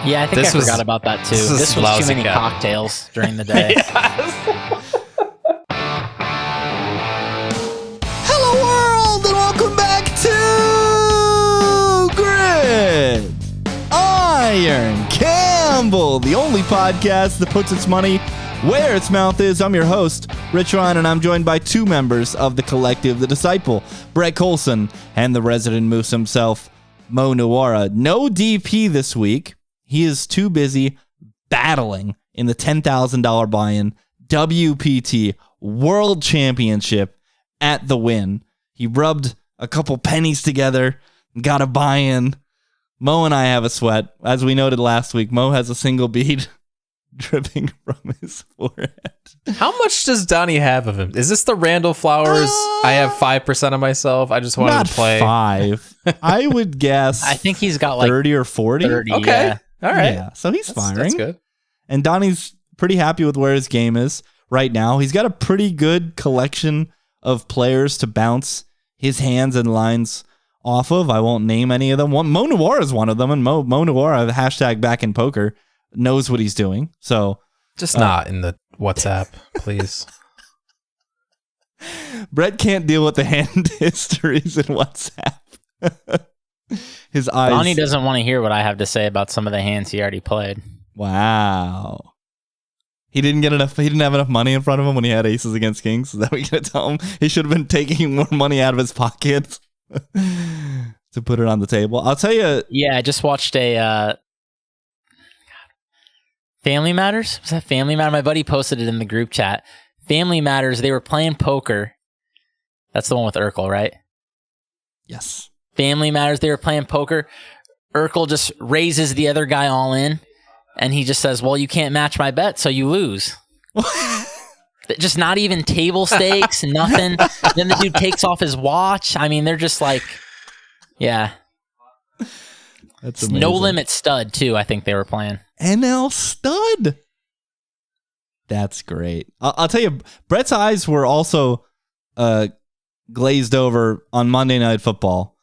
Yeah, I think I forgot about that too. This was too many cocktails during the day. Hello world and welcome back to Gridiron Campbell, the only podcast that puts its money where its mouth is. I'm your host, Rich Ryan, and I'm joined by two members of the collective, the Disciple, Brett Collson, and the resident moose himself, Mo Nuwwarah. No DP this week. He is too busy battling in the $10,000 buy-in WPT World Championship at the Win. He rubbed a couple pennies together and got a buy-in. Mo and I have a sweat. As we noted last week, Mo has a single bead dripping from his forehead. How much does Donnie have of him? Is this the Randall Flowers? I have 5% of myself. I just wanted to play. Not 5. I would guess. I think he's got like 30 or 40. 30, okay. Yeah. All right. Yeah, so he's firing. That's good. And Donnie's pretty happy with where his game is right now. He's got a pretty good collection of players to bounce his hands and lines off of. I won't name any of them. Mo Nuwwarah is one of them, and Mo Nuwwarah, hashtag back in poker, knows what he's doing. So just not in the WhatsApp, please. Brett can't deal with the hand histories in WhatsApp. His eyes. Donnie doesn't want to hear what I have to say about some of the hands he already played. Wow. He didn't get enough. He didn't have enough money in front of him when he had aces against kings. Is that what you're gonna tell him? He should have been taking more money out of his pocket to put it on the table. I'll tell you. Yeah, I just watched a Family Matters. Was that Family Matters? My buddy posted it in the group chat. Family Matters. They were playing poker. That's the one with Urkel, right? Yes. Family Matters. They were playing poker. Urkel just raises the other guy all in, and he just says, "Well, you can't match my bet, so you lose." Just not even table stakes, nothing. Then the dude takes off his watch. I mean, they're just like, yeah. That's amazing. No limit stud too. I think they were playing NL stud. That's great. I'll tell you, Brett's eyes were also glazed over on Monday Night Football.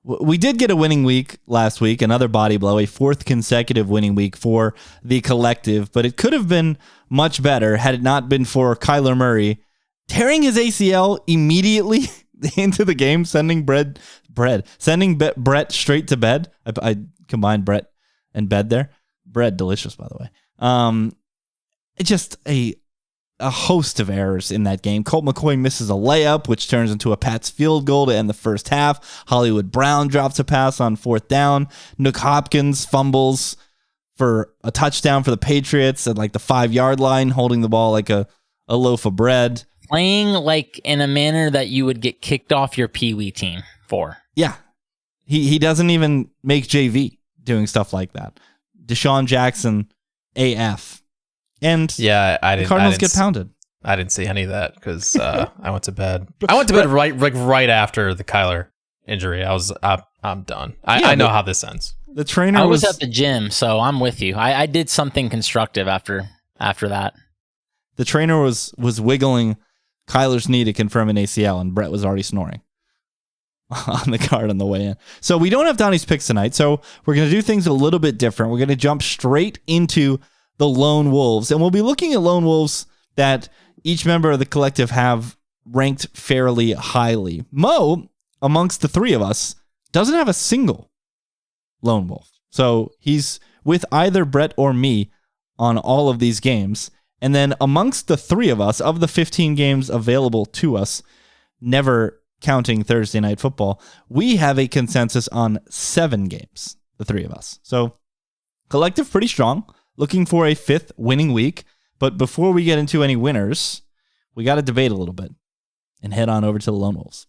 We did get a winning week last week, another body blow, a fourth consecutive winning week for the collective, but it could have been much better had it not been for Kyler Murray tearing his ACL immediately into the game, sending Brett straight to bed. I combined Brett and bed there. Bread, delicious, by the way. It's just a host of errors in that game. Colt McCoy misses a layup, which turns into a Pats field goal to end the first half. Hollywood Brown drops a pass on fourth down. Nook Hopkins fumbles for a touchdown for the Patriots at like the 5-yard line, holding the ball like a loaf of bread. Playing like in a manner that you would get kicked off your Pee-wee team for. Yeah. He doesn't even make JV doing stuff like that. Deshaun Jackson, AF. And yeah, the Cardinals get pounded. I didn't see any of that because I went to bed. I went to bed right after the Kyler injury. I'm done. I know how this ends. The trainer I was at the gym, so I'm with you. I did something constructive after that. The trainer was wiggling Kyler's knee to confirm an ACL, and Brett was already snoring on the card on the way in. So we don't have Donnie's picks tonight, so we're going to do things a little bit different. We're going to jump straight into the Lone Wolves, and we'll be looking at Lone Wolves that each member of the collective have ranked fairly highly. Mo, amongst the three of us, doesn't have a single Lone Wolf. So he's with either Brett or me on all of these games. And then amongst the three of us, of the 15 games available to us, never counting Thursday Night Football, we have a consensus on 7 games, the three of us. So collective pretty strong. Looking for a 5th winning week. But before we get into any winners, we got to debate a little bit and head on over to the Lone Wolves.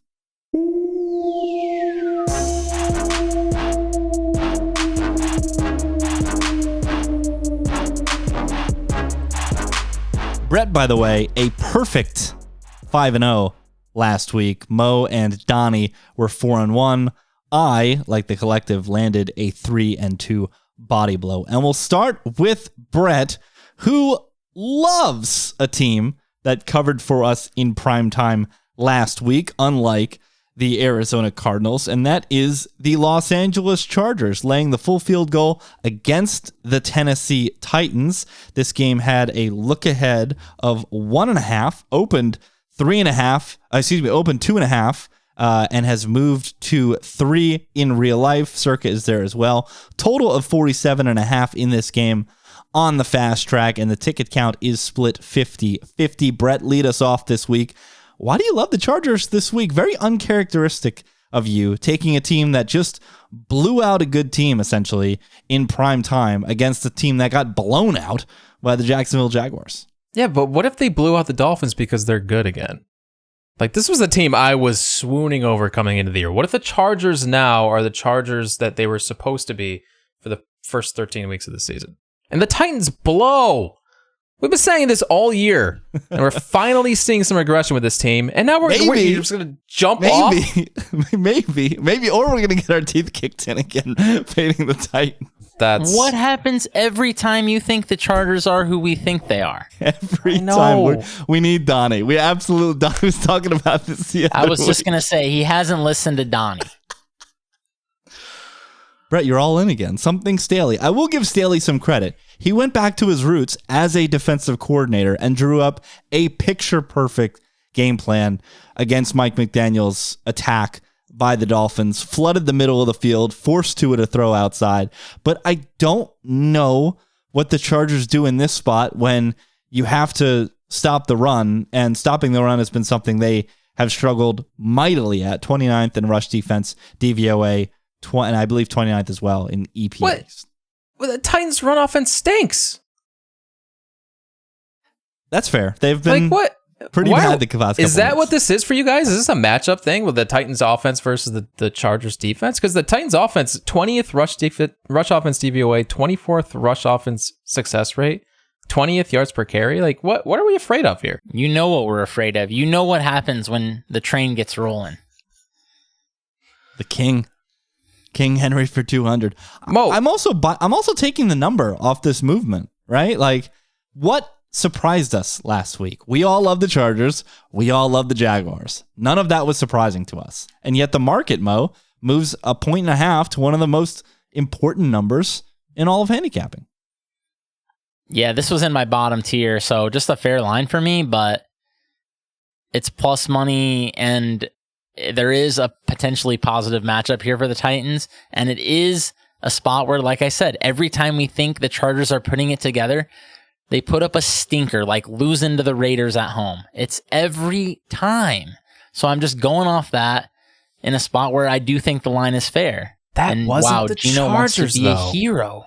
Brett, by the way, a perfect 5-0 last week. Mo and Donnie were 4-1. I, like the collective, landed a 3-2 body blow. And we'll start with Brett, who loves a team that covered for us in prime time last week, unlike the Arizona Cardinals, and that is the Los Angeles Chargers laying the full field goal against the Tennessee Titans. This game had a look ahead of 1.5, opened 2.5, and has moved to 3 in real life. Circa is there as well. Total of 47.5 in this game on the fast track, and the ticket count is split 50-50. Brett, lead us off this week. Why do you love the Chargers this week? Very uncharacteristic of you, taking a team that just blew out a good team, essentially, in prime time against a team that got blown out by the Jacksonville Jaguars. Yeah, but what if they blew out the Dolphins because they're good again? Like, this was the team I was swooning over coming into the year. What if the Chargers now are the Chargers that they were supposed to be for the first 13 weeks of the season? And the Titans blow. We've been saying this all year, and we're finally seeing some regression with this team. And now we're just going to jump off. Maybe, or we're going to get our teeth kicked in again, fading the Titans. What happens every time you think the Chargers are who we think they are? Every time we need Donnie. We absolutely, Donnie was talking about this the other I was just going to say, he hasn't listened to Donnie. Brett, you're all in again. Something Staley. I will give Staley some credit. He went back to his roots as a defensive coordinator and drew up a picture-perfect game plan against Mike McDaniel's attack by the Dolphins, flooded the middle of the field, forced Tua to throw outside. But I don't know what the Chargers do in this spot when you have to stop the run, and stopping the run has been something they have struggled mightily at. 29th in rush defense, DVOA, and I believe 29th as well in EPAs. What? Well, the Titans' run offense stinks. That's fair. They've been pretty bad the past couple Is that weeks. what this is for you guys? Is this a matchup thing with the Titans' offense versus the Chargers' defense? Because the Titans' offense, 20th rush offense DVOA, 24th rush offense success rate, 20th yards per carry. Like, what are we afraid of here? You know what we're afraid of. You know what happens when the train gets rolling. The King Henry for 200. Mo, I'm also taking the number off this movement, right? Like, what surprised us last week? We all love the Chargers. We all love the Jaguars. None of that was surprising to us. And yet the market, Mo, moves 1.5 points to one of the most important numbers in all of handicapping. Yeah, this was in my bottom tier, so just a fair line for me, but it's plus money, and there is a potentially positive matchup here for the Titans, and it is a spot where, like I said, every time we think the Chargers are putting it together, they put up a stinker, like losing to the Raiders at home. It's every time. So I'm just going off that in a spot where I do think the line is fair. Wasn't the Gino Chargers, wants to be though. a hero.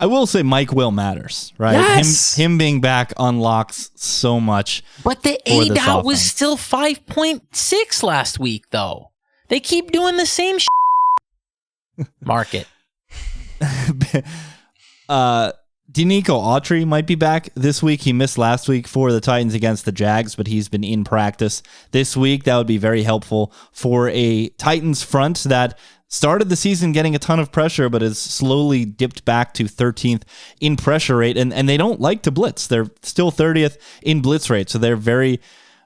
I will say Mike Will matters, right? Yes. Him being back unlocks so much. But the for this ADOT was offense. still 5.6 last week, though. They keep doing the same Market. Denico Autry might be back this week. He missed last week for the Titans against the Jags, but he's been in practice this week. That would be very helpful for a Titans front that started the season getting a ton of pressure, but has slowly dipped back to 13th in pressure rate. And they don't like to blitz. They're still 30th in blitz rate. So they're very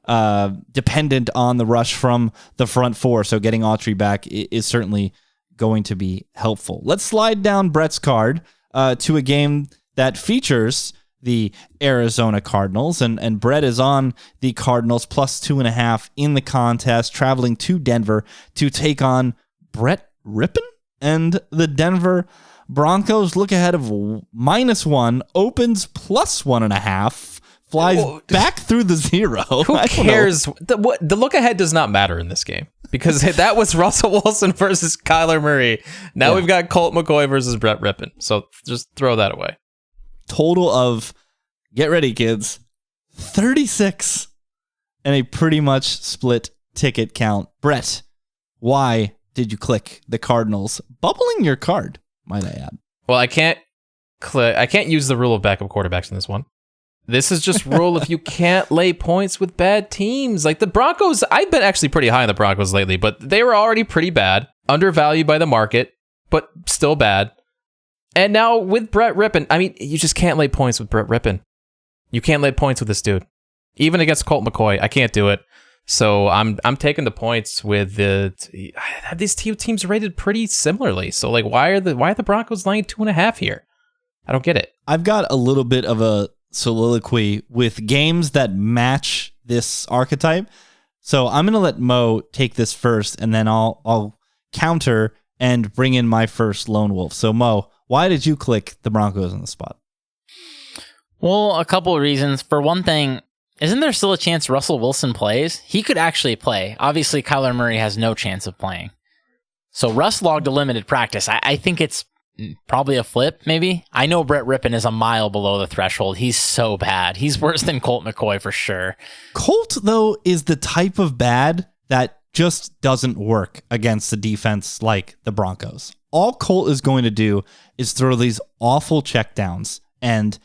dependent on the rush from the front four. So getting Autry back is certainly going to be helpful. Let's slide down Brett's card to a game that features the Arizona Cardinals, and Brett is on the Cardinals plus 2.5 in the contest, traveling to Denver to take on Brett Rippon and the Denver Broncos. Look ahead of -1, opens plus 1.5, flies back through the zero. Who cares? The look ahead does not matter in this game because that was Russell Wilson versus Kyler Murray. Now we've got Colt McCoy versus Brett Rippon. So just throw that away. Total of, get ready, kids, 36 and a pretty much split ticket count. Brett, why did you click the Cardinals? Bubbling your card, might I add. Well, I can't use the rule of backup quarterbacks in this one. This is just rule if you can't lay points with bad teams. Like the Broncos, I've been actually pretty high on the Broncos lately, but they were already pretty bad, undervalued by the market, but still bad. And now with Brett Rippon, I mean, you just can't lay points with Brett Rippon. You can't lay points with this dude. Even against Colt McCoy, I can't do it. So I'm taking the points with I have these two teams rated pretty similarly. So like, why are the Broncos laying 2.5 here? I don't get it. I've got a little bit of a soliloquy with games that match this archetype. So I'm going to let Mo take this first, and then I'll counter and bring in my first lone wolf. So Mo, why did you click the Broncos on the spot? Well, a couple of reasons. For one thing, isn't there still a chance Russell Wilson plays? He could actually play. Obviously, Kyler Murray has no chance of playing. So Russ logged a limited practice. I think it's probably a flip, maybe. I know Brett Rippon is a mile below the threshold. He's so bad. He's worse than Colt McCoy for sure. Colt, though, is the type of bad that just doesn't work against a defense like the Broncos. All Colt is going to do is throw these awful checkdowns, and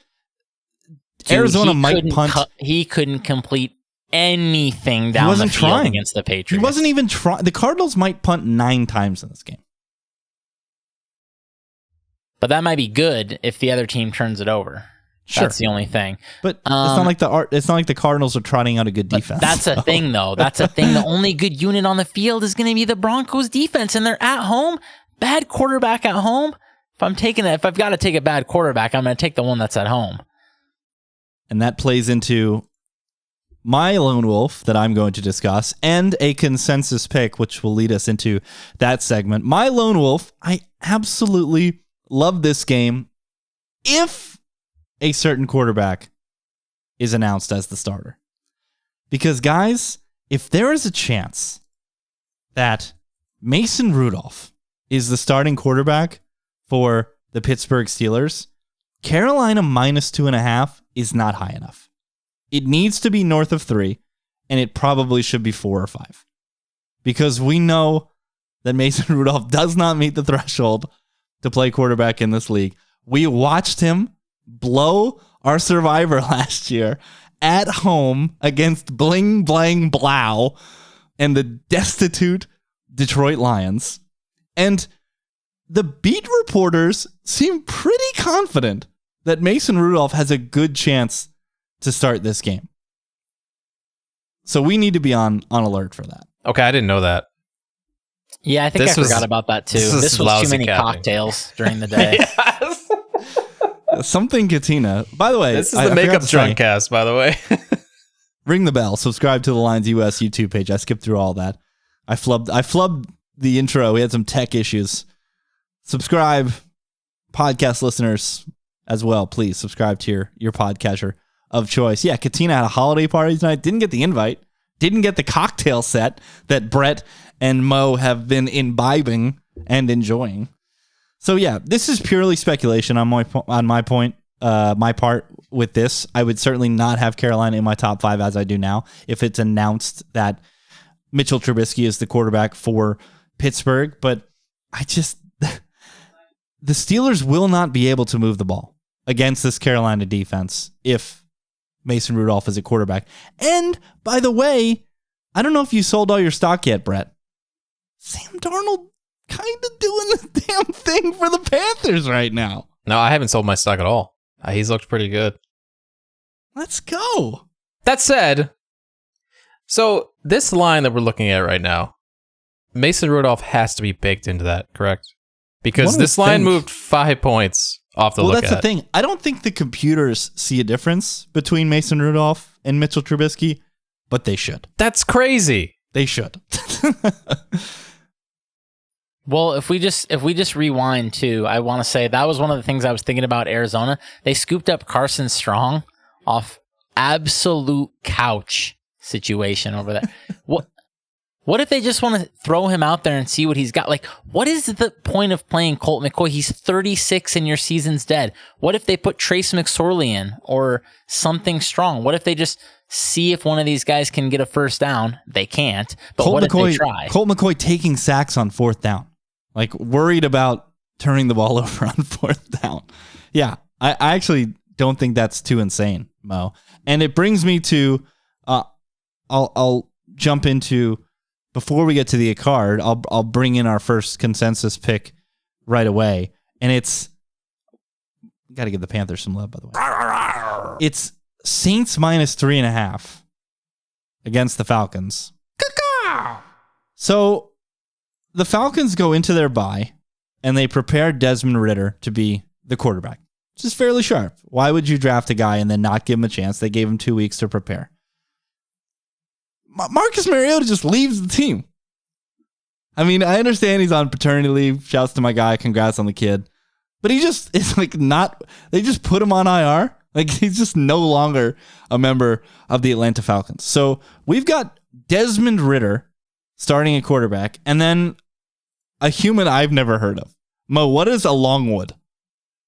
Arizona might punt. He couldn't complete anything down the field against the Patriots. He wasn't even trying. The Cardinals might punt 9 times in this game. But that might be good if the other team turns it over. Sure. That's the only thing. But it's not like the Cardinals are trotting out a good defense. That's a thing, though. That's a thing. The only good unit on the field is going to be the Broncos defense, and they're at home. Bad quarterback at home. If I've got to take a bad quarterback, I'm going to take the one that's at home. And that plays into my lone wolf that I'm going to discuss, and a consensus pick, which will lead us into that segment. My lone wolf, I absolutely love this game if a certain quarterback is announced as the starter. Because, guys, if there is a chance that Mason Rudolph is the starting quarterback for the Pittsburgh Steelers, Carolina minus 2.5 is not high enough. It needs to be north of 3, and it probably should be 4 or 5. Because we know that Mason Rudolph does not meet the threshold to play quarterback in this league. We watched him blow our survivor last year at home against Bling Blang Blow and the destitute Detroit Lions. And the beat reporters seem pretty confident that Mason Rudolph has a good chance to start this game. So we need to be on alert for that. Okay, I didn't know that. Yeah, I think I forgot about that too. This was too many cocktails during the day. Something Katina. By the way, this is the makeup drunk cast, by the way. Ring the bell. Subscribe to the Lions US YouTube page. I skipped through all that. I flubbed the intro. We had some tech issues. Subscribe, podcast listeners as well. Please subscribe to your podcatcher of choice. Yeah, Katina had a holiday party tonight. Didn't get the invite. Didn't get the cocktail set that Brett and Mo have been imbibing and enjoying. So yeah, this is purely speculation on my part with this. I would certainly not have Carolina in my top 5 as I do now if it's announced that Mitchell Trubisky is the quarterback for Pittsburgh. But the Steelers will not be able to move the ball against this Carolina defense if Mason Rudolph is a quarterback. And by the way, I don't know if you sold all your stock yet, Brett. Sam Darnold kind of doing the damn thing for the Panthers right now. No, I haven't sold my stock at all. He's looked pretty good. Let's go. That said, so this line that we're looking at right now, Mason Rudolph has to be baked into that, correct? Because this line moved 5 points off the Well, that's the thing. I don't think the computers see a difference between Mason Rudolph and Mitchell Trubisky, but they should. That's crazy. They should. Well, if we just rewind too, I want to say that was one of the things I was thinking about Arizona. They scooped up Carson Strong off absolute couch situation over there. What if they just want to throw him out there and see what he's got? Like, what is the point of playing Colt McCoy? He's 36 and your season's dead. What if they put Trace McSorley in or something strong? What if they just see if one of these guys can get a first down? They can't. But what if they try? Colt McCoy taking sacks on 4th down. Like, worried about turning the ball over on 4th down. Yeah, I actually don't think that's too insane, Mo. And it brings me to, I'll jump into, before we get to the card, I'll bring in our first consensus pick right away. And it's, got to give the Panthers some love, by the way. It's Saints minus 3.5 against the Falcons. So the Falcons go into their bye, and they prepare Desmond Ridder to be the quarterback. Which is fairly sharp. Why would you draft a guy and then not give him a chance? They gave him 2 weeks to prepare. Marcus Mariota just leaves the team. I mean, I understand he's on paternity leave. Shouts to my guy. Congrats on the kid. But he just is like not, they just put him on IR. Like he's just no longer a member of the Atlanta Falcons. So we've got Desmond Ridder starting at quarterback and then a human I've never heard of. Mo, what is a Longwood?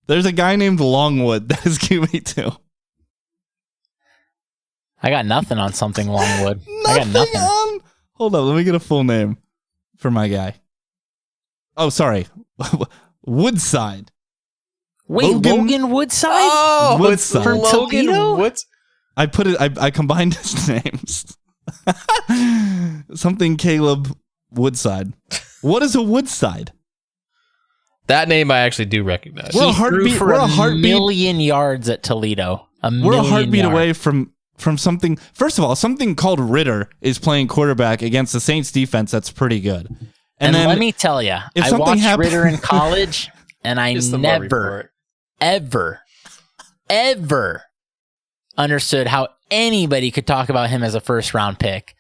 There's a guy named Longwood that is QB2. I got nothing on something Longwood. I got Nothing nothing. on. Hold up, let me get a full name for my guy. Oh, sorry. Woodside. Wait, Logan Woodside? Oh, Woodside. it's Logan Toledo? Woods. I put it. I combined his names. Something Caleb Woodside. What is a Woodside? That name I actually do recognize. We're a He heartbeat- threw for we're a a heartbeat- million yards at Toledo. We're a heartbeat away from something. First of all, something called Ritter is playing quarterback against the Saints defense that's pretty good. And then let me tell you, if I something watched happens- Ritter in college, and I Just the Murray never, report. ever understood how anybody could talk about him as a first-round pick.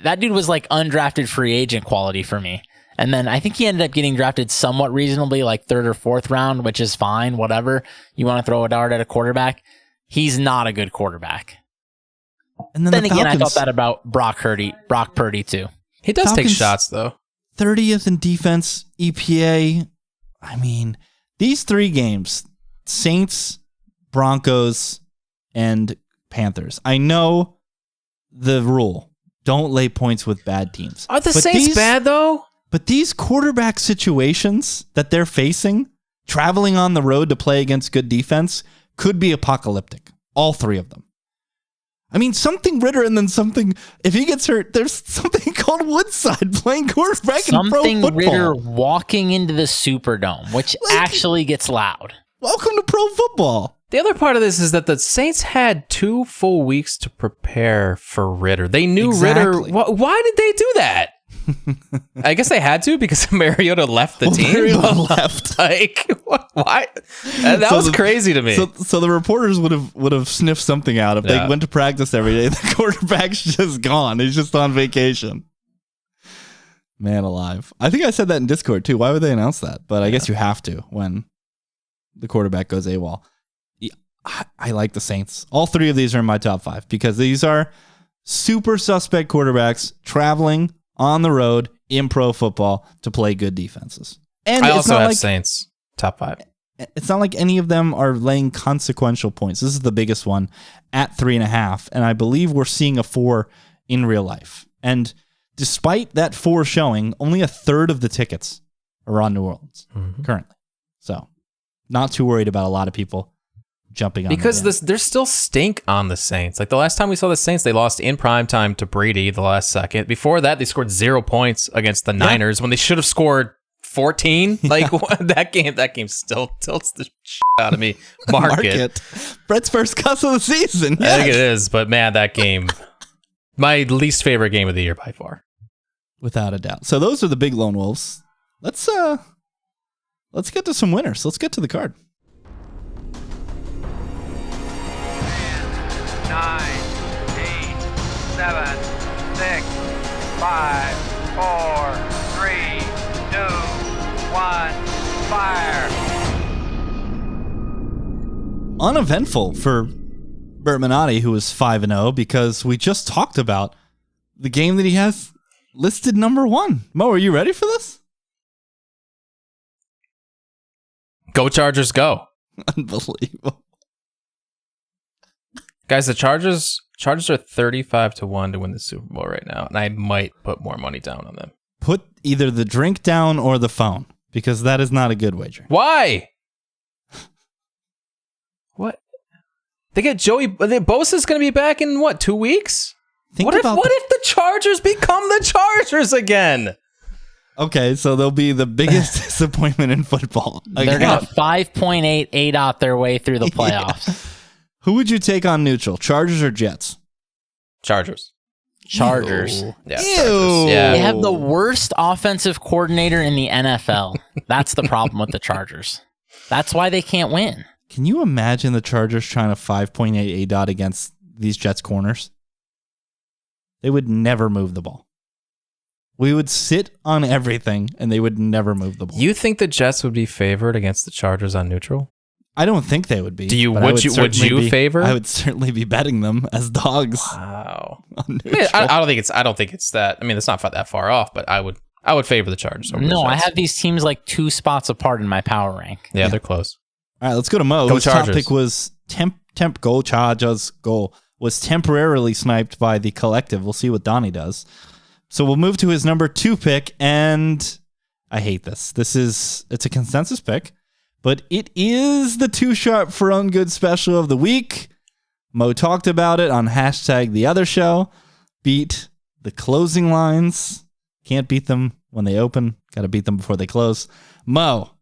That dude was like undrafted free agent quality for me. And then I think he ended up getting drafted somewhat reasonably, like 3rd or 4th round, which is fine, whatever. You want to throw a dart at a quarterback. He's not a good quarterback. And then Then the again, I Falcons, thought that about Brock Purdy too. He does take Falcons- shots, though. 30th in defense, EPA. I mean, these 3 games, Saints, Broncos, and Panthers. I know the rule. Don't lay points with bad teams. Are the But Saints bad, though? But these quarterback situations that they're facing, traveling on the road to play against good defense, could be apocalyptic. All 3 of them. I mean, something Ritter and then something, if he gets hurt, there's something called Woodside playing quarterback in pro Something football. Ritter walking into the Superdome, which actually gets loud. Welcome to pro football. The other part of this is that the Saints had 2 full weeks to prepare for Ritter. They knew Exactly. Ritter. Why did they do that? I guess they had to because Mariota left the team. Mariota but, left. Like, why? That So was the- crazy to me. So the reporters would have sniffed something out if Yeah. they went to practice every day. The quarterback's just gone. He's just on vacation. Man alive. I think I said that in Discord too. Why would they announce that? But I guess you have to when the quarterback goes AWOL. Yeah, I like the Saints. All 3 of these are in my top 5 because these are super suspect quarterbacks traveling on the road in pro football to play good defenses. And I it's also not have like Saints top 5. it's not like any of them are laying consequential points. This is the biggest one at 3.5. And I believe we're seeing a 4 in real life. And despite that 4 showing, only 1/3 of the tickets are on New Orleans currently. So not too worried about a lot of people jumping on Because the there's still stink on the Saints. Like the last time we saw the Saints, they lost in primetime to Brady the last second. Before that, they scored 0 points against the Niners when they should have scored 14. Like that game still tilts the shit out of me. Mark it. Brett's first cuss of the season. I think it is, but man, that game, my least favorite game of the year by far. Without a doubt. So those are the big lone wolves. Let's get to some winners. Let's get to the card. 9, 8, 7, 6, 5, 4, 3, 2, 1, fire. Uneventful for Bert Minotti, who is 5-0, because we just talked about the game that he has listed number 1. Mo, are you ready for this? Go Chargers, go. Unbelievable. Guys, the Chargers are 35-1 to win the Super Bowl right now, and I might put more money down on them. Put either the drink down or the phone, because that is not a good wager. Why? What? They get Bosa's going to be back in 2 weeks? What if the Chargers become the Chargers again? Okay, so they'll be the biggest disappointment in football. They're Again. going to 5.8 out their way through the playoffs. Who would you take on neutral, Chargers or Jets? Chargers. Chargers. Yeah, Ew. Chargers. Yeah. They have the worst offensive coordinator in the NFL. That's the problem with the Chargers. That's why they can't win. Can you imagine the Chargers trying a 5.8 ADOT against these Jets corners? They would never move the ball. We would sit on everything, and they would never move the ball. You think the Jets would be favored against the Chargers on neutral? I don't think they would be. but Would you favor? I would certainly be betting them as dogs. Wow. On I, mean, neutral. I don't think it's that. I mean, it's not that far off, but I would favor the Chargers. Over No, the I Jets. have these teams like 2 spots apart in my power rank. Yeah, they're close. All right, let's go to Mo. Go His Chargers. topic was goal. Chargers goal was temporarily sniped by the collective. We'll see what Donnie does. So we'll move to his number 2 pick, and I hate this. It's a consensus pick, but it is the Too Sharp for Ungood special of the week. Mo talked about it on #TheOtherShow. Beat the closing lines. Can't beat them when they open. Got to beat them before they close. Mo,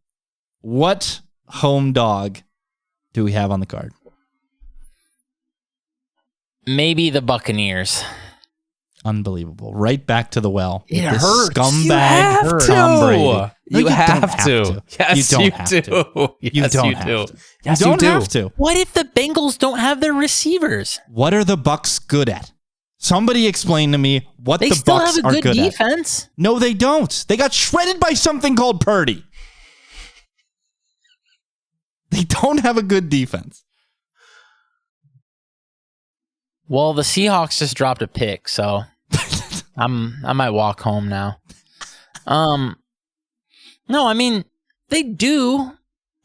what home dog do we have on the card? Maybe the Buccaneers. Unbelievable. Right back to the well. It with this hurts. Scumbag You have Tom to. Brady. No, You don't have to. Yes, you you don't have do. to. Yes, don't you have do. to. Yes, you don't you do. have to. What if the Bengals don't have their receivers? What are the Bucks good at? Somebody explain to me what They the still Bucks have a are good good at. defense. No, they don't. They got shredded by something called Purdy. They don't have a good defense. Well, the Seahawks just dropped a pick, so I might walk home now. No, I mean they do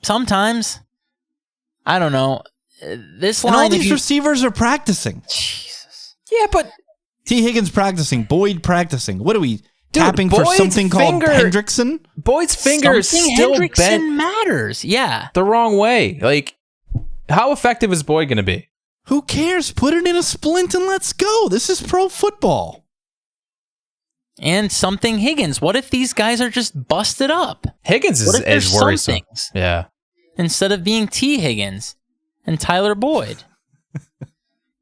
sometimes. I don't know. This And line, all these receivers are practicing. Jesus. Yeah, but T. Higgins practicing. Boyd practicing. What are we Dude, tapping for Boyd's something called finger- Hendrickson? Boyd's finger is Something still Hendrickson bent matters. Yeah. the wrong way. Like, how effective is Boyd going to be? Who cares? Put it in a splint and let's go. This is pro football. And something Higgins. What if these guys are just busted up? Higgins What if they're is worrisome. somethings Yeah. instead of being T. Higgins and Tyler Boyd?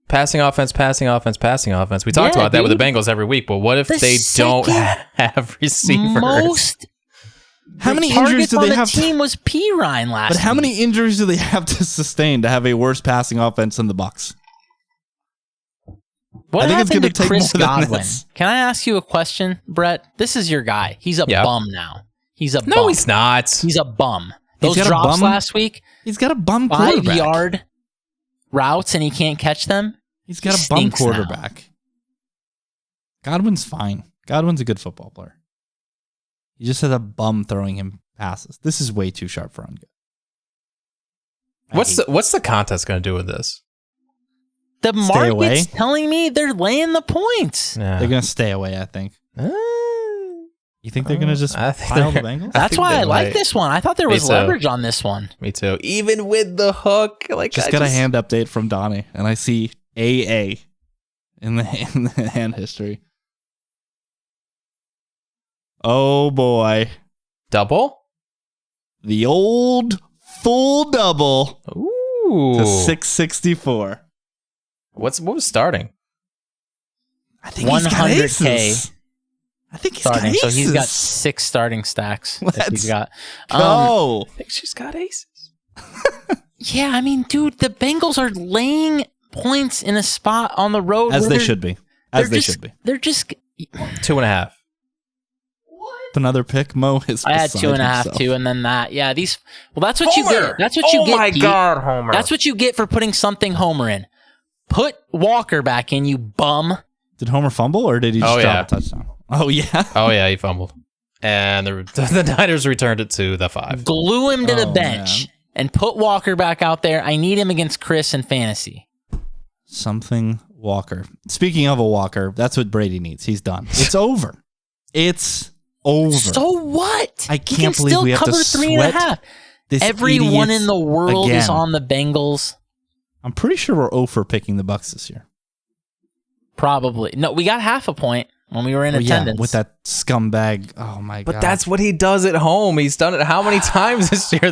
Passing offense. We talked Yeah, about that with the dude. Bengals every week, but what if The they don't second have receivers? Most How many targets injuries do on they the have? team was P. Ryan last But how week. many injuries do they have to sustain to have a worse passing offense than the Bucks? What I think it's happened gonna to take Chris more than Godwin? this. Can I ask you a question, Brett? This is your guy. He's a Yeah. bum now. He's a No, bum. he's not. He's a bum. He's Those got a drops bum? last week, He's got a bum 5 quarterback. yard routes, and he can't catch them. He's got He a bum stinks now. quarterback. Godwin's fine. Godwin's a good football player. He just has a bum throwing him passes. This is way too sharp for Ungood. What's the contest going to do with this? The Stay away. market's telling me they're laying the points. Yeah. They're going to stay away, I think. You think they're going to just I think pile the they're- Bengals? That's think why they I like might. this one. I thought there Me was too. leverage on this one. Me too. Even with the hook, like Just got a hand update from Donnie, and I see AA in the hand history. Oh boy. double. The old full double Ooh. to 664. What was starting? I think he's got 100K aces. I think he's got Starting. aces. So he's got 6 starting stacks. If Let's he's got. Go. I think she's got aces. Yeah, I mean, dude, the Bengals are laying points in a spot on the road As where they they're- should be. As they're they just- should be. They're just. 2.5. Another pick. Mo is I had beside 2.5 himself. too, and then that. Yeah, these. Well, that's what you get. That's what you get. Pete. Homer. That's what you get for putting something Homer in. Put Walker back in, you bum. Did Homer fumble or did he just Oh, drop yeah. a touchdown? Oh, yeah. Oh yeah, he fumbled, and the Niners returned it to the 5. Glue him to the Oh, bench man. and put Walker back out there. I need him against Chris in fantasy. Something Walker. Speaking of a Walker, that's what Brady needs. He's done. It's over. It's over. So what? I He can't can believe still we have to cover 3.5. sweat this Everyone idiots in the world is again. on the Bengals. I'm pretty sure we're 0 for picking the Bucks this year. Probably. No, we got half a point when we were in attendance. with that scumbag. Oh my god. But that's what he does at home. He's done it how many times this year?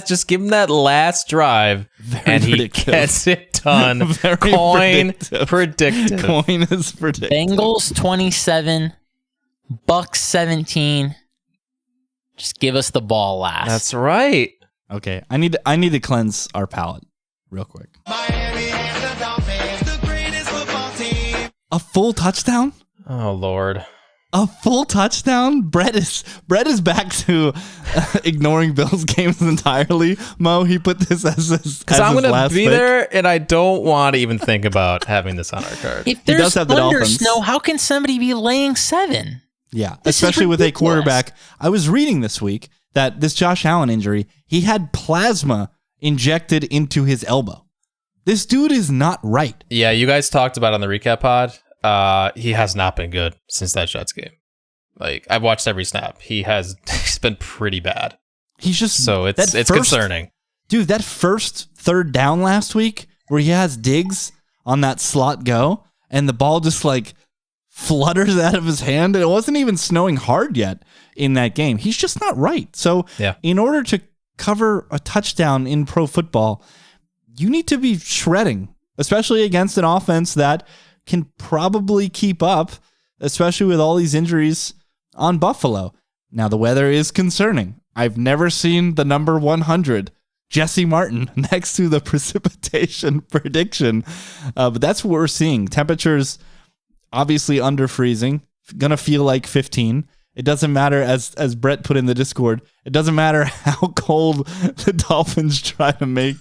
Just give him that last drive. and he predictive. gets it done. Very Coin predictive. predictive. Coin is predictive. Bengals 27, Bucks 17. Just give us the ball last. That's right. Okay, I need to cleanse our palate real quick. Miami and the Dolphins, the greatest football team. A full touchdown? Oh Lord. A full touchdown? Brett is back to ignoring Bills games entirely. Mo, he put this as his Because I'm his going to last be pick. there, and I don't want to even think about having this on our card. If does there's have the thunder Dolphins. snow, how can somebody be laying 7? Yeah, This is especially with a ridiculous. quarterback. I was reading this week that this Josh Allen injury, he had plasma injected into his elbow. This dude is not right. Yeah, you guys talked about it on the recap pod. He has not been good since that Jets game. Like, I've watched every snap. He's been pretty bad. He's just So it's that first- concerning. Dude, that first third down last week where he has Diggs on that slot go and the ball just like flutters out of his hand, and it wasn't even snowing hard yet in that game. He's just not right. So Yeah. in order to cover a touchdown in pro football, you need to be shredding, especially against an offense that can probably keep up, especially with all these injuries on Buffalo. Now, the weather is concerning. I've never seen the number 100, Jesse Martin, next to the precipitation prediction. But that's what we're seeing. Temperatures obviously under freezing, going to feel like 15. It doesn't matter, as Brett put in the Discord, it doesn't matter how cold the Dolphins try to make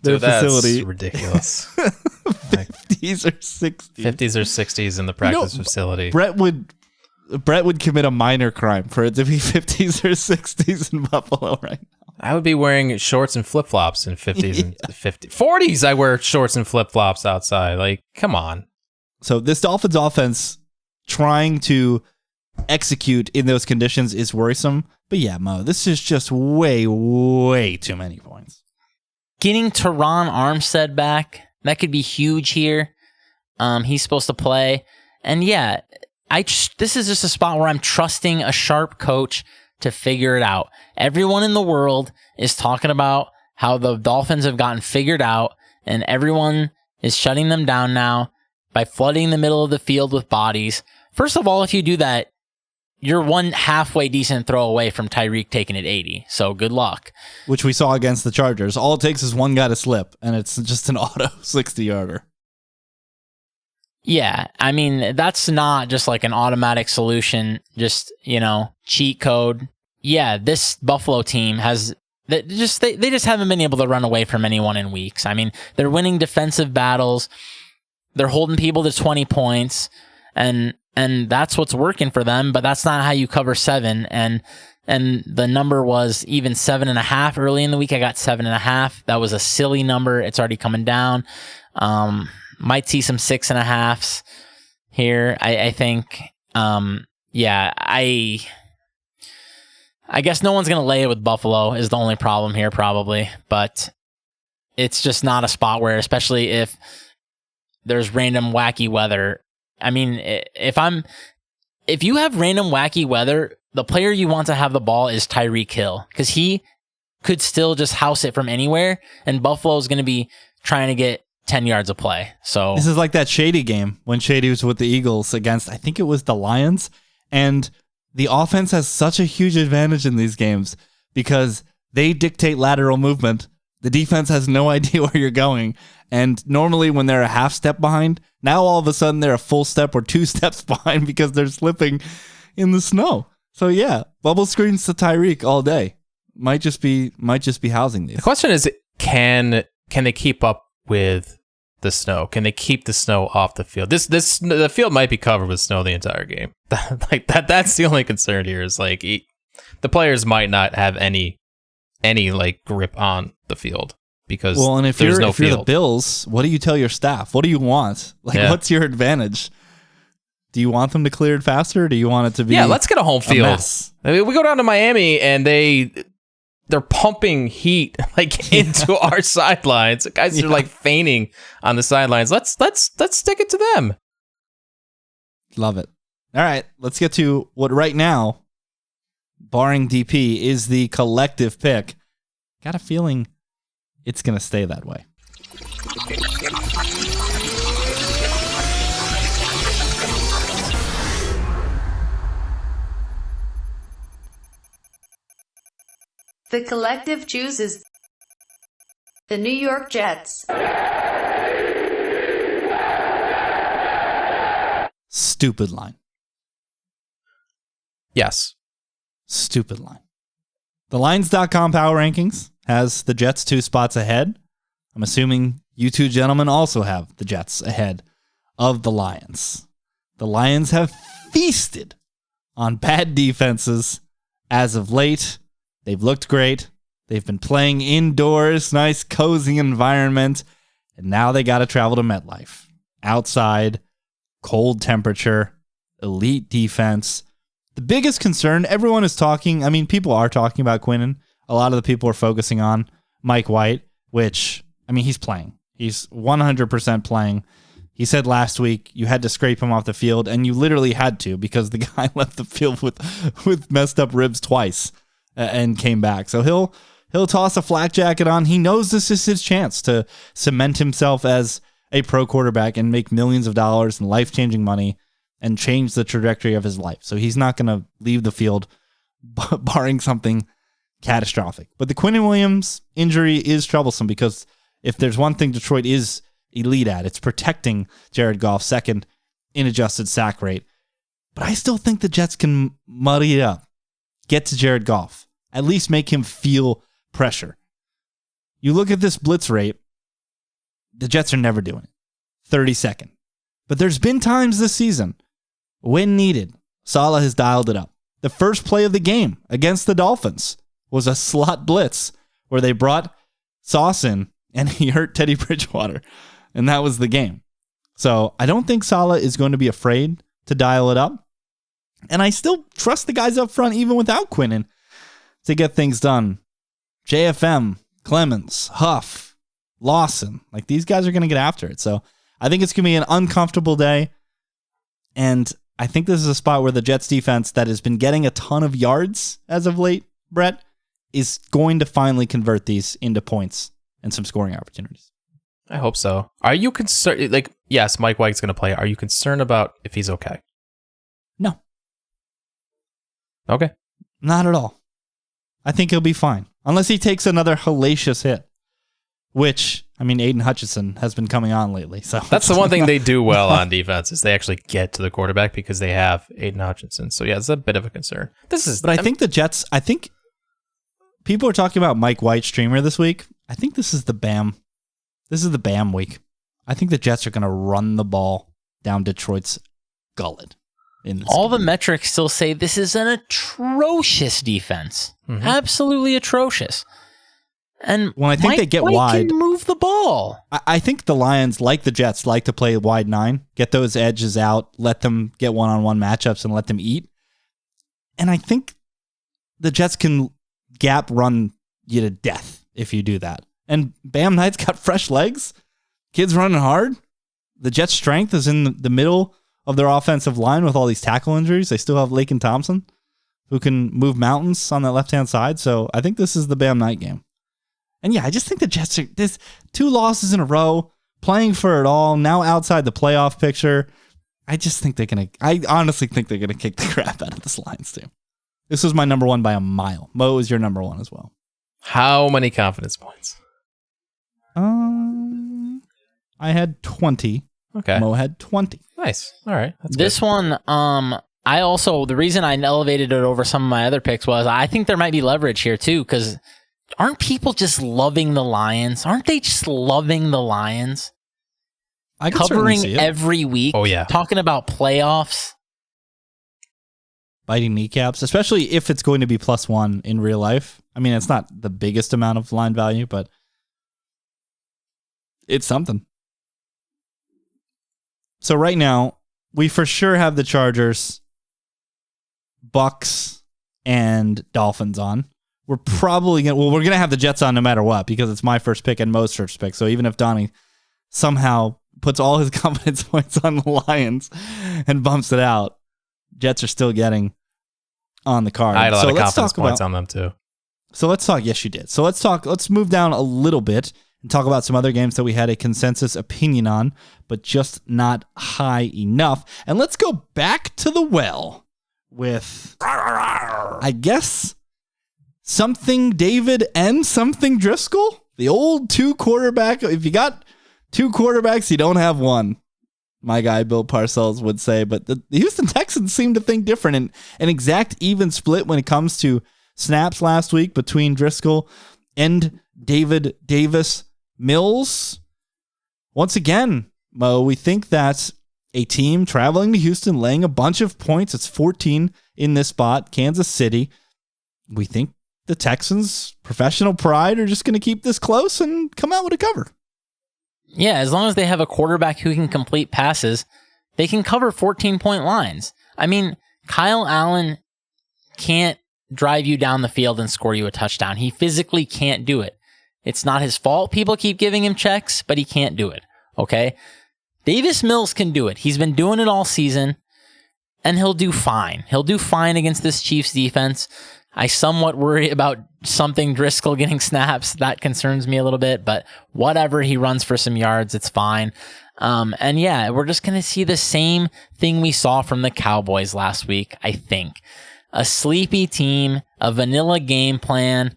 their Dude, that's facility. ridiculous. 50s or 60s. 50s or 60s in the practice facility. Brett would commit a minor crime for it to be 50s or 60s in Buffalo right now. I would be wearing shorts and flip-flops in 50s and 50s. 40s, I wear shorts and flip-flops outside. Like, come on. So this Dolphins offense trying to execute in those conditions is worrisome. But yeah, Mo, this is just way, way too many points. Getting Teron Armstead back, that could be huge here. He's supposed to play. And yeah, this is just a spot where I'm trusting a sharp coach to figure it out. Everyone in the world is talking about how the Dolphins have gotten figured out, and everyone is shutting them down now by flooding the middle of the field with bodies. First of all, if you do that, you're one halfway decent throw away from Tyreek taking it 80. So good luck. Which we saw against the Chargers. All it takes is one guy to slip, and it's just an auto 60-yarder. Yeah, I mean, that's not just like an automatic solution, just, cheat code. Yeah, this Buffalo team they just haven't been able to run away from anyone in weeks. I mean, they're winning defensive battles. They're holding people to 20 points, and that's what's working for them, but that's not how you cover 7. And the number was even 7.5 early in the week. I got 7.5. That was a silly number. It's already coming down. Might see some 6.5s here. I think. I guess no one's going to lay it with Buffalo is the only problem here, probably. But it's just not a spot where, especially if there's random wacky weather. I mean, if you have random wacky weather, the player you want to have the ball is Tyreek Hill, because he could still just house it from anywhere, and Buffalo is going to be trying to get 10 yards of play. So This is like that Shady game when Shady was with the Eagles against, I think it was the Lions, and the offense has such a huge advantage in these games because they dictate lateral movement. The defense has no idea where you're going. And normally when they're a half step behind, now all of a sudden they're a full step or 2 steps behind because they're slipping in the snow. So yeah, bubble screens to Tyreek all day. Might just be housing these. The question is, can they keep up with the snow? Can they keep the snow off the field? The field might be covered with snow the entire game. That's the only concern here. Is like the players might not have any like grip on the field because and if there's you're no if you're the field. Bills, what do you tell your staff? What do you want? What's your advantage? Do you want them to clear it faster? Or do you want it to be Let's get a home field. mess? I mean, we go down to Miami and they're pumping heat like into our sidelines. The guys are like fainting on the sidelines. Let's stick it to them. Love it. All right, let's get to what right now, barring DP, is the collective pick. Got a feeling it's going to stay that way. The collective chooses the New York Jets. Stupid line. Yes. Stupid line. The Lines.com power rankings has the Jets 2 spots ahead. I'm assuming you two gentlemen also have the Jets ahead of the Lions. The Lions have feasted on bad defenses as of late. They've looked great. They've been playing indoors, nice, cozy environment. And now they got to travel to MetLife. Outside, cold temperature, elite defense. The biggest concern, everyone is talking, I mean, people are talking about Quinnen. A lot of the people are focusing on Mike White, which, I mean, he's playing. He's 100% playing. He said last week you had to scrape him off the field, and you literally had to because the guy left the field with messed up ribs twice and came back. So he'll toss a flak jacket on. He knows this is his chance to cement himself as a pro quarterback and make millions of dollars and life-changing money and change the trajectory of his life. So he's not going to leave the field barring something catastrophic. But the Quinnen Williams injury is troublesome because if there's one thing Detroit is elite at, it's protecting Jared Goff, second in adjusted sack rate. But I still think the Jets can muddy it up, get to Jared Goff, at least make him feel pressure. You look at this blitz rate, the Jets are never doing it. 32nd. But there's been times this season when needed, Saleh has dialed it up. The first play of the game against the Dolphins was a slot blitz where they brought Sauce in and he hurt Teddy Bridgewater. And that was the game. So I don't think Saleh is going to be afraid to dial it up. And I still trust the guys up front even without Quinnen to get things done. JFM, Clemens, Huff, Lawson, like these guys are going to get after it. So I think it's going to be an uncomfortable day. And I think this is a spot where the Jets defense that has been getting a ton of yards as of late, Brett, is going to finally convert these into points and some scoring opportunities. I hope so. Are you concerned? Like, yes, Mike White's going to play. Are you concerned about if he's okay? No. Okay. Not at all. I think he'll be fine. Unless he takes another hellacious hit. Which, I mean, Aiden Hutchinson has been coming on lately. So that's the one thing they do well on defense is they actually get to the quarterback because they have Aiden Hutchinson. So yeah, it's a bit of a concern. But I think the Jets, I think people are talking about Mike White streamer this week. I think this is the BAM. This is the BAM week. I think the Jets are going to run the ball down Detroit's gullet. All the metrics still say this is an atrocious defense. Mm-hmm. Absolutely atrocious. And when I think Mike they get White wide, can move the ball. I think the Lions, like the Jets, like to play wide 9, get those edges out, let them get one-on-one matchups and let them eat. And I think the Jets can gap run you to death if you do that. And Bam Knight's got fresh legs. Kid's running hard. The Jets' strength is in the middle of their offensive line with all these tackle injuries. They still have Laken Thompson, who can move mountains on that left-hand side. So I think this is the Bam Knight game. And yeah, I just think the Jets are this 2 losses in a row, playing for it all, now outside the playoff picture. I honestly think they're gonna kick the crap out of this Lions team. This was my number 1 by a mile. Mo is your number 1 as well. How many confidence points? I had 20. Okay. Mo had 20. Nice. All right. That's this good. one, I also, the reason I elevated it over some of my other picks was I think there might be leverage here too, because aren't people just loving the Lions? Aren't they just loving the Lions? I can covering see it. every week. Oh, yeah. Talking about playoffs. Biting kneecaps, especially if it's going to be +1 in real life. I mean, it's not the biggest amount of line value, but it's something. So right now, we for sure have the Chargers, Bucks, and Dolphins on. We're probably we're going to have the Jets on no matter what because it's my first pick and Mo's first pick. So even if Donnie somehow puts all his confidence points on the Lions and bumps it out, Jets are still getting on the card. I had a lot of confidence points on them too. So let's talk. Yes, you did. So let's move down a little bit and talk about some other games that we had a consensus opinion on, but just not high enough. And let's go back to the well with, I guess, something David and something Driscoll. The old 2 quarterback. If you got 2 quarterbacks, you don't have one. My guy Bill Parcells would say, but the Houston Texans seem to think different. And an exact even split when it comes to snaps last week between Driscoll and David Davis Mills. Once again, Mo, we think that a team traveling to Houston, laying a bunch of points, it's 14 in this spot, Kansas City. We think the Texans, professional pride, are just going to keep this close and come out with a cover. Yeah, as long as they have a quarterback who can complete passes, they can cover 14-point lines. I mean, Kyle Allen can't drive you down the field and score you a touchdown. He physically can't do it. It's not his fault. People keep giving him checks, but he can't do it. Okay? Davis Mills can do it. He's been doing it all season, and he'll do fine. He'll do fine against this Chiefs defense. I somewhat worry about something Driscoll getting snaps. That concerns me a little bit, but whatever. He runs for some yards. It's fine. And yeah, we're just going to see the same thing we saw from the Cowboys last week, I think. A sleepy team, a vanilla game plan,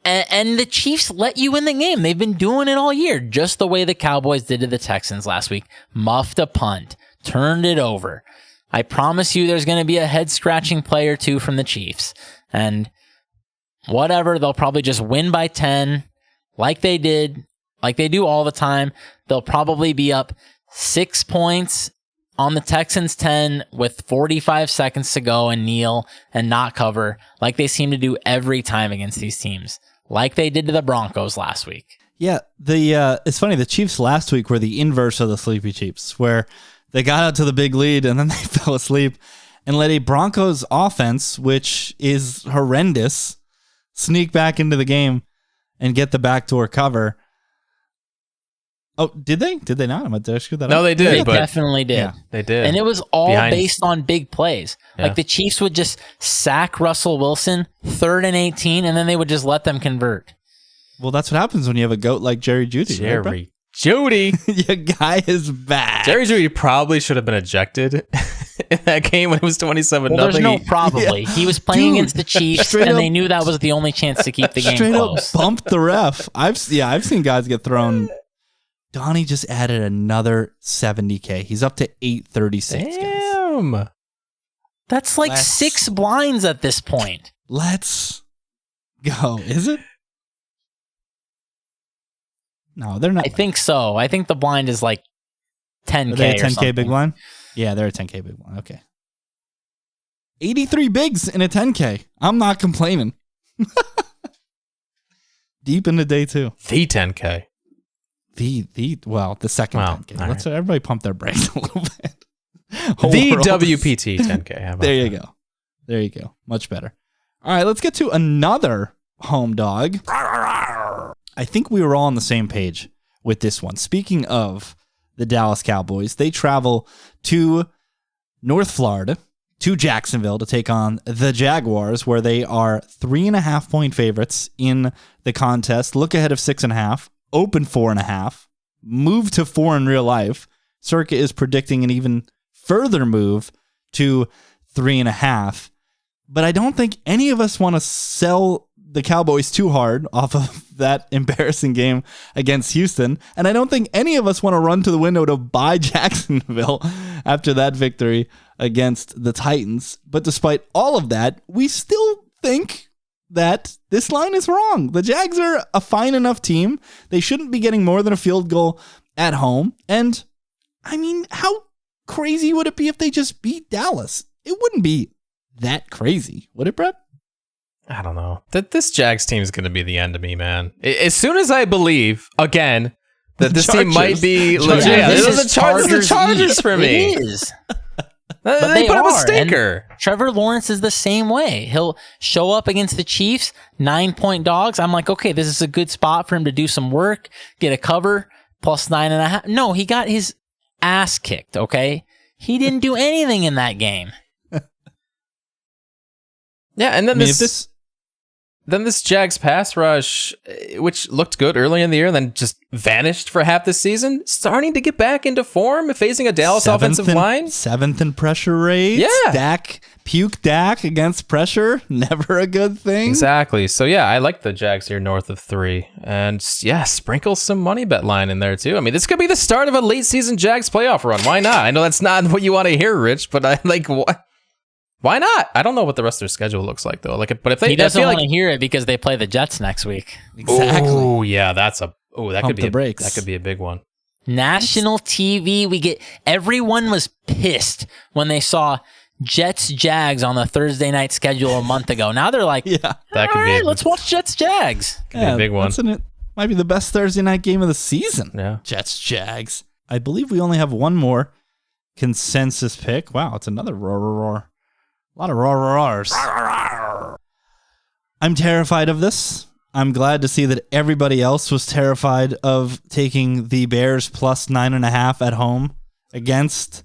and the Chiefs let you in the game. They've been doing it all year, just the way the Cowboys did to the Texans last week. Muffed a punt, turned it over. I promise you there's going to be a head-scratching play or two from the Chiefs. And whatever, they'll probably just win by 10 like they do all the time. They'll probably be up 6 points on the Texans 10 with 45 seconds to go and kneel and not cover like they seem to do every time against these teams, like they did to the Broncos last week. Yeah, it's funny. The Chiefs last week were the inverse of the Sleepy Chiefs, where they got out to the big lead and then they fell asleep and let a Broncos offense, which is horrendous, sneak back into the game and get the backdoor cover. Oh, did they? Did they not? Did I screw that up? No, they did. They but definitely did. Yeah. They did. And it was all Behind- based on big plays. Yeah. Like the Chiefs would just sack Russell Wilson, 3rd and 18, and then they would just let them convert. Well, that's what happens when you have a goat like Jerry Jeudy. Right, bro? Jerry Jeudy. Your guy is back. Jerry Jeudy probably should have been ejected in that game when it was 27-0. Well, there's no probably. He was playing against the Chiefs, straight and up- they knew that was the only chance to keep the game Straight close. up bumped the ref. I've seen guys get thrown. Donnie just added another 70K. He's up to 836. Guys. Damn. That's like Let's- 6 blinds at this point. Let's go. Is it? No, they're not. I think so. I think the blind is like 10K Are they a or 10K something. big one? Yeah, they're a 10K big one. Okay. 83 bigs in a 10K. I'm not complaining. Deep into day 2. The 10K. The second Wow, 10K. all Let's everybody pump their brakes a little bit. The Overall, WPT 10K. How about There you that? go. There you go. Much better. All right, let's get to another home dog. I think we were all on the same page with this one. Speaking of the Dallas Cowboys, they travel to North Florida, to Jacksonville to take on the Jaguars, where they are 3.5-point favorites in the contest. Look ahead of 6.5, open 4.5, move to 4 in real life. Circa is predicting an even further move to 3.5. But I don't think any of us want to sell the Cowboys too hard off of that embarrassing game against Houston. And I don't think any of us want to run to the window to buy Jacksonville after that victory against the Titans. But despite all of that, we still think that this line is wrong. The Jags are a fine enough team. They shouldn't be getting more than a field goal at home. And I mean, how crazy would it be if they just beat Dallas? It wouldn't be that crazy, would it, Brett? I don't know. This Jags team is going to be the end of me, man. As soon as I believe, again, that this team might be legit. Yeah, This this is the Chargers for me. It is. They put up a are, stinker. and Trevor Lawrence is the same way. He'll show up against the Chiefs, 9-point dogs. I'm like, okay, this is a good spot for him to do some work, get a cover, plus 9.5. No, he got his ass kicked, okay? He didn't do anything in that game. Yeah, and then I mean, if this then this Jags pass rush, which looked good early in the year, then just vanished for half the season, starting to get back into form, facing a Dallas offensive line. 7th in pressure rate. Yeah. Puke Dak against pressure. Never a good thing. Exactly. So, yeah, I like the Jags here north of 3. And, yeah, sprinkle some money bet line in there, too. I mean, this could be the start of a late season Jags playoff run. Why not? I know that's not what you want to hear, Rich, but why not? I don't know what the rest of their schedule looks like, though. But if they, he doesn't want to hear it because they play the Jets next week. Exactly. Oh, yeah, that Pump the brakes. That could be a big one. National TV, everyone was pissed when they saw Jets Jags on the Thursday night schedule a month ago. Now they're like, yeah, that could all be right, let's watch Jets Jags. Could be a big one. It might be the best Thursday night game of the season. Yeah. Jets Jags. I believe we only have one more consensus pick. Wow, it's another roar. A lot of roars. I'm terrified of this. I'm glad to see that everybody else was terrified of taking the Bears plus 9.5 at home against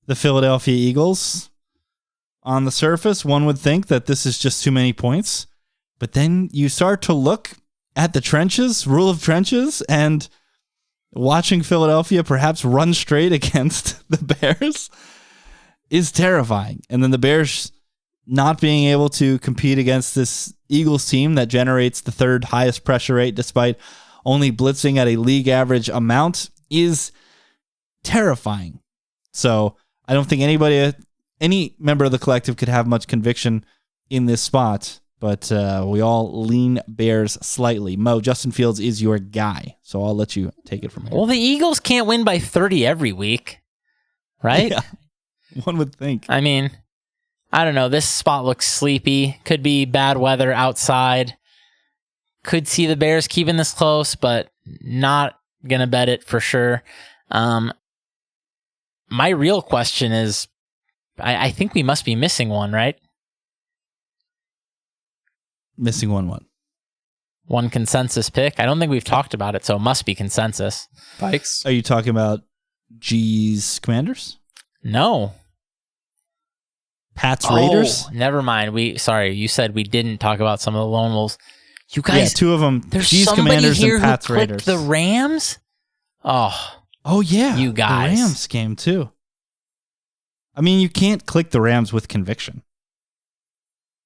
the Philadelphia Eagles. On the surface, one would think that this is just too many points. But then you start to look at the trenches, rule of trenches, and watching Philadelphia perhaps run straight against the Bears is terrifying. And then the Bears not being able to compete against this Eagles team that generates the 3rd highest pressure rate despite only blitzing at a league average amount is terrifying. So I don't think any member of the collective could have much conviction in this spot, but we all lean Bears slightly. Mo, Justin Fields is your guy, so I'll let you take it from here. Well, the Eagles can't win by 30 every week, right? Yeah, one would think. I mean, I don't know. This spot looks sleepy. Could be bad weather outside. Could see the Bears keeping this close, but not going to bet it for sure. My real question is, I think we must be missing one, right? Missing one what? One consensus pick. I don't think we've talked about it, so it must be consensus. Pikes? Are you talking about G's Commanders? No. Pats Raiders? Oh, never mind. You said we didn't talk about some of the lone wolves. You guys, Yeah, 2 of them. there's G's somebody Commanders here and who Pats clicked Raiders. the Rams? Oh yeah, You guys. The Rams game too. I mean, you can't click the Rams with conviction.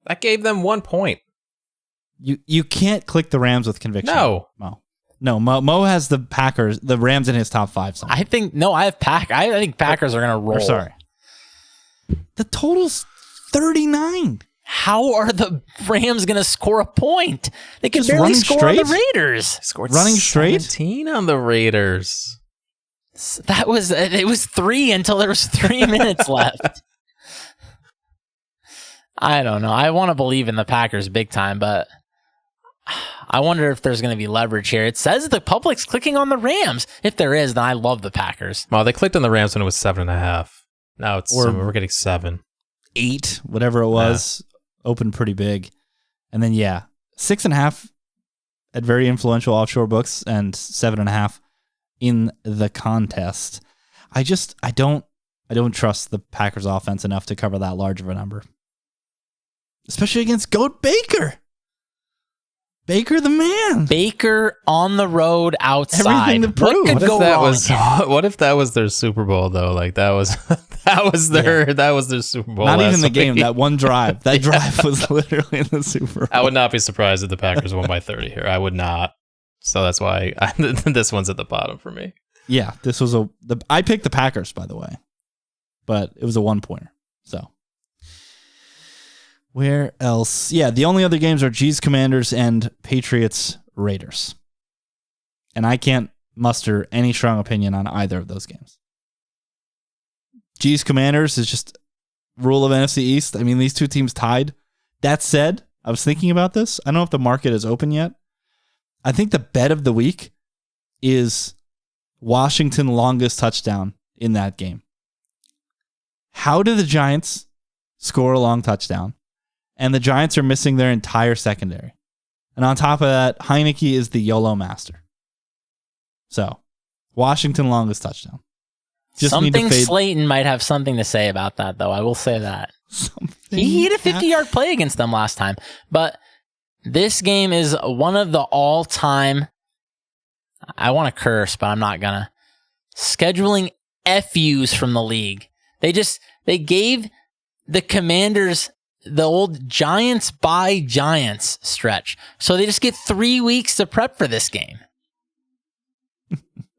That gave them 1 point. You can't click the Rams with conviction. No. Mo has the Rams in his top 5. Somewhere. I think I think Packers are going to roll. Or sorry. The total's 39. How are the Rams going to score a point? They can Just barely running score on the straight? Raiders. Scored Running straight? 17 on the Raiders. It was 3 until there was 3 minutes left. I don't know. I want to believe in the Packers big time, but I wonder if there's going to be leverage here. It says the public's clicking on the Rams. If there is, then I love the Packers. Well, they clicked on the Rams when it was 7.5. Now we're getting 7. 8, whatever it was, opened pretty big. And then 6.5 at very influential offshore books and 7.5 in the contest. I don't trust the Packers offense enough to cover that large of a number. Especially against Goat Baker. Baker the man. Baker on the road outside. Everything to prove. What could go wrong here? What if that was their Super Bowl though? Like that was their Super Bowl. Not last even the game. week. That one drive. That drive was literally in the Super Bowl. I would not be surprised if the Packers won by 30 here. I would not. So that's why this one's at the bottom for me. Yeah, this was I picked the Packers, by the way, but it was a 1-pointer. So where else? Yeah, the only other games are G's Commanders and Patriots Raiders. And I can't muster any strong opinion on either of those games. G's Commanders is just rule of NFC East. I mean, these two teams tied. That said, I was thinking about this. I don't know if the market is open yet. I think the bet of the week is Washington longest touchdown in that game. How do the Giants score a long touchdown? And the Giants are missing their entire secondary. And on top of that, Heineke is the YOLO master. So, Washington longest touchdown. Slayton might have something to say about that, though. I will say that. He hit a 50-yard play against them last time. But This game is one of the all-time, I want to curse, but I'm not gonna, scheduling FUs from the league. They gave the Commanders the old Giants by Giants stretch. So they just get 3 weeks to prep for this game.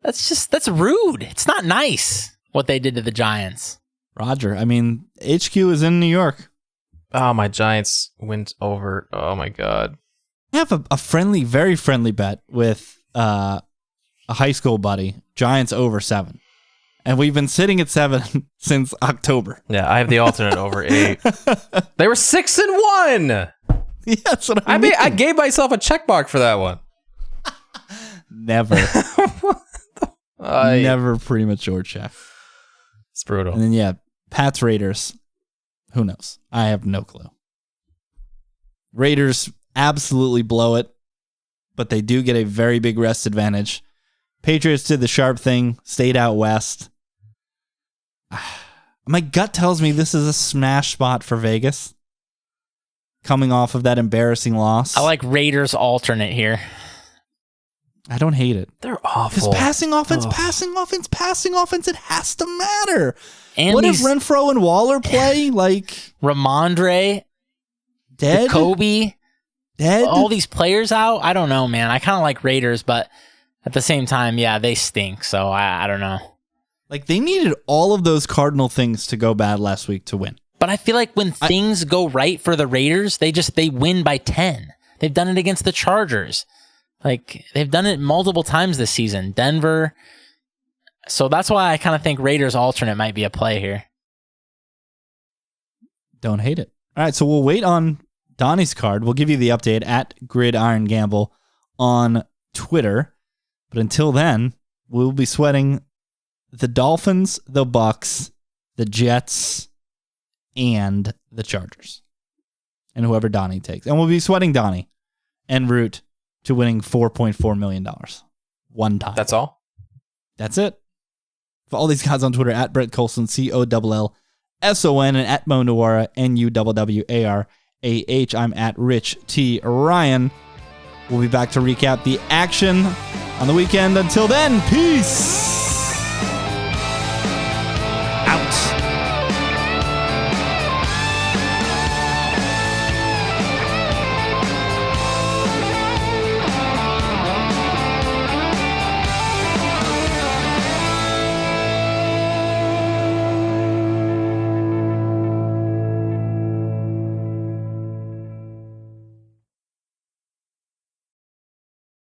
That's rude. It's not nice what they did to the Giants. Roger, I mean, HQ is in New York. Oh, my Giants went over. Oh, my God. I have a friendly, very friendly bet with a high school buddy. Giants over 7. And we've been sitting at 7 since October. Yeah, I have the alternate over 8. They were 6-1. Yeah, that's what I mean. I gave myself a check mark for that one. Never. Never premature check. It's brutal. And then, yeah, Pats Raiders. Who knows? I have no clue. Raiders absolutely blow it, but they do get a very big rest advantage. Patriots did the sharp thing, stayed out west. My gut tells me this is a smash spot for Vegas. Coming off of that embarrassing loss. I like Raiders alternate here. I don't hate it. They're awful. Because passing offense, it has to matter. And what if Renfro and Waller play? Like Ramondre, dead? Kobe, dead? all these players out? I don't know, man. I kind of like Raiders, but at the same time, yeah, they stink. So I don't know. Like they needed all of those cardinal things to go bad last week to win. But I feel like when things go right for the Raiders, they win by 10. They've done it against the Chargers. Like they've done it multiple times this season. Denver. So that's why I kind of think Raiders alternate might be a play here. Don't hate it. All right, so we'll wait on Donnie's card. We'll give you the update at Gridiron Gamble on Twitter. But until then, we'll be sweating the Dolphins, the Bucks, the Jets, and the Chargers. And whoever Donnie takes. And we'll be sweating Donnie en route to winning $4.4 million. One time. That's all? That's it. For all these guys on Twitter, at Brett Collson, COLLSON, and at Mo Nuwwarah, NUWWARAH. I'm at Rich T. Ryan. We'll be back to recap the action on the weekend. Until then, peace.